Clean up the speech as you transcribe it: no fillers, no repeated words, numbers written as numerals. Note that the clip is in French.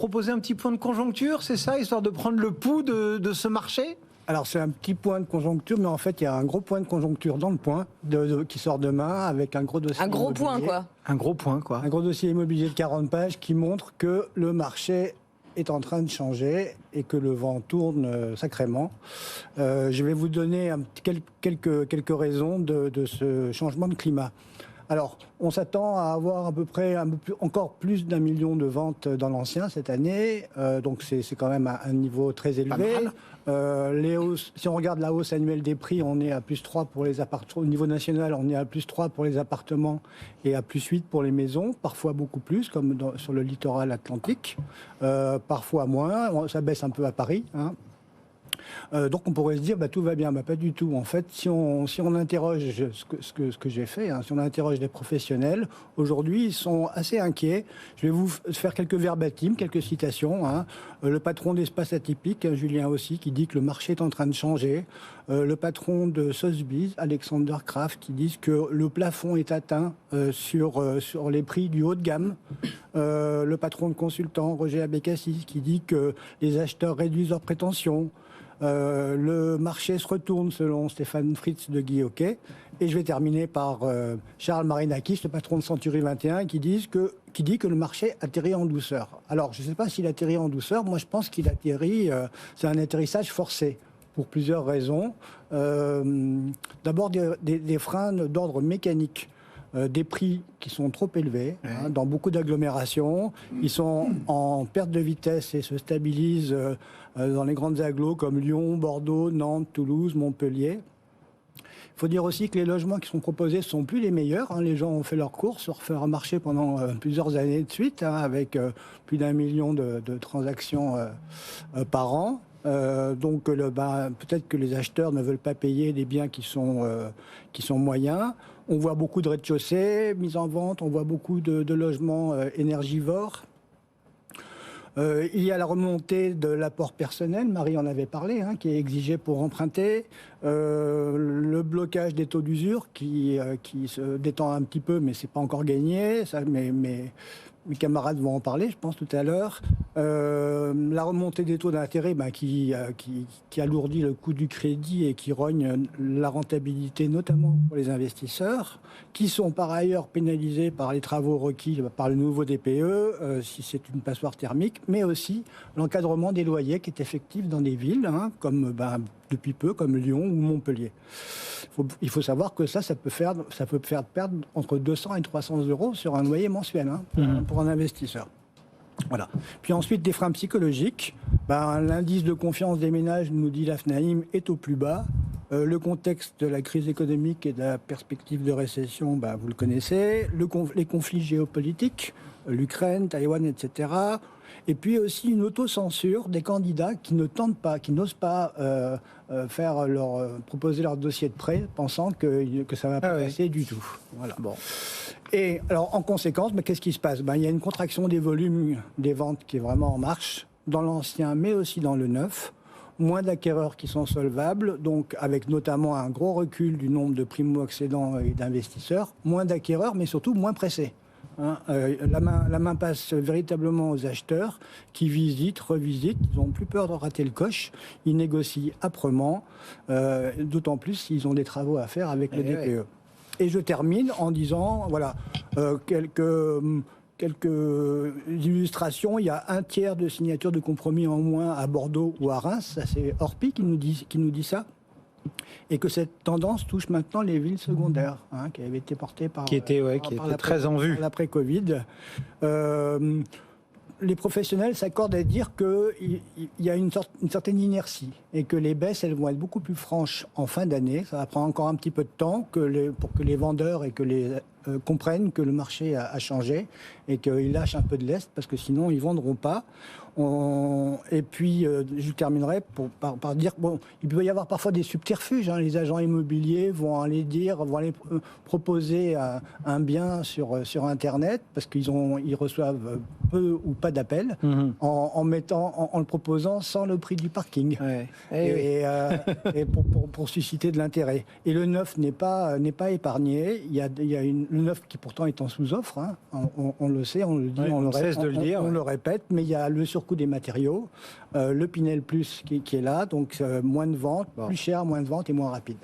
Proposer un petit point de conjoncture, c'est ça, histoire de prendre le pouls de ce marché? Alors c'est un petit point de conjoncture, mais en fait il y a un gros point de conjoncture dans le point qui sort demain avec un gros dossier immobilier. Un gros point quoi. Un gros point quoi. Un gros dossier immobilier de 40 pages qui montre que le marché est en train de changer et que le vent tourne sacrément. Je vais vous donner quelques raisons de ce changement de climat. Alors, on s'attend à avoir à peu près encore plus d'1 million de ventes dans l'ancien cette année, donc c'est quand même un niveau très élevé. Les hausses, si on regarde la hausse annuelle des prix, on est à plus 3 pour les appartements. Au niveau national, on est à plus 3 pour les appartements et à plus 8 pour les maisons, parfois beaucoup plus, comme sur le littoral atlantique, parfois moins. Ça baisse un peu à Paris, hein. Donc on pourrait se dire tout va bien, pas du tout. En fait, si on interroge ce que j'ai fait, hein, si on interroge les professionnels, aujourd'hui ils sont assez inquiets. Je vais vous faire quelques verbatims, quelques citations, hein. Le patron d'Espace Atypique, Julien aussi, qui dit que le marché est en train de changer. Le patron de Sotheby's, Alexander Kraft, qui dit que le plafond est atteint sur les prix du haut de gamme. Le patron de consultant, Roger Abécassis, qui dit que les acheteurs réduisent leurs prétentions. Le marché se retourne selon Stéphane Fritz de Guy Hockey. Et je vais terminer par Charles Marinakis, le patron de Century 21, qui dit que le marché atterrit en douceur. Alors, je ne sais pas s'il atterrit en douceur. Moi, je pense qu'il atterrit. C'est un atterrissage forcé pour plusieurs raisons. D'abord, des freins d'ordre mécanique. Des prix qui sont trop élevés hein, dans beaucoup d'agglomérations. Ils sont en perte de vitesse et se stabilisent dans les grandes agglos comme Lyon, Bordeaux, Nantes, Toulouse, Montpellier. Il faut dire aussi que les logements qui sont proposés ne sont plus les meilleurs. Hein. Les gens ont fait leurs courses, ont refait un marché pendant plusieurs années de suite, hein, avec plus d'1 million de transactions par an. Donc peut-être que les acheteurs ne veulent pas payer des biens qui sont moyens. On voit beaucoup de rez-de-chaussée mis en vente, on voit beaucoup de logements énergivores. Il y a la remontée de l'apport personnel, Marie en avait parlé, hein, qui est exigé pour emprunter. Le blocage des taux d'usure qui se détend un petit peu, mais c'est pas encore gagné. Ça, mes camarades vont en parler, je pense, tout à l'heure. La remontée des taux d'intérêt qui alourdit le coût du crédit et qui rogne la rentabilité, notamment pour les investisseurs, qui sont par ailleurs pénalisés par les travaux requis par le nouveau DPE, si c'est une passoire thermique, mais aussi l'encadrement des loyers qui est effectif dans des villes, hein, comme depuis peu, comme Lyon ou Montpellier. Il faut savoir que ça peut faire perdre entre 200 et 300 euros sur un loyer mensuel, hein, pour un investisseur. Voilà. Puis ensuite, des freins psychologiques. L'indice de confiance des ménages, nous dit l'AFNAIM, est au plus bas. Le contexte de la crise économique et de la perspective de récession, vous le connaissez. Les conflits géopolitiques, l'Ukraine, Taïwan, etc. Et puis aussi une autocensure des candidats qui ne tentent pas, qui n'osent pas proposer leur dossier de prêt, pensant que ça va pas passer du tout. Voilà. Bon. Et alors, en conséquence, qu'est-ce qui se passe ? Il y a une contraction des volumes des ventes qui est vraiment en marche, dans l'ancien, mais aussi dans le neuf. Moins d'acquéreurs qui sont solvables, donc avec notamment un gros recul du nombre de primo-accédants et d'investisseurs. Moins d'acquéreurs, mais surtout moins pressés. La main passe véritablement aux acheteurs qui visitent, revisitent, ils n'ont plus peur de rater le coche, ils négocient âprement, d'autant plus s'ils ont des travaux à faire avec le DPE. Et je termine en disant, voilà, quelques illustrations. Il y a un tiers de signatures de compromis en moins à Bordeaux ou à Reims, ça c'est Orpi qui nous dit ça. Et que cette tendance touche maintenant les villes secondaires, hein, qui avaient été portées par... Qui étaient très en vue. L'après-Covid. Les professionnels s'accordent à dire qu'il y a une certaine inertie et que les baisses, elles vont être beaucoup plus franches en fin d'année. Ça va prendre encore un petit peu de temps pour que les vendeurs et que les comprennent que le marché a changé et qu'ils lâchent un peu de lest parce que sinon ils ne vendront pas. Et puis, je terminerai par dire, bon, il peut y avoir parfois des subterfuges. Hein. Les agents immobiliers vont aller proposer un bien sur Internet parce ils reçoivent peu ou pas d'appels en le proposant sans le prix du parking. Ouais. Et pour susciter de l'intérêt. Et le neuf n'est pas épargné. Il y a le neuf qui pourtant est en sous-offre. Hein. On le sait, on le dit, on le répète, mais il y a le surcoût des matériaux, le Pinel Plus qui est là, donc moins de ventes, plus cher, moins de ventes et moins rapide.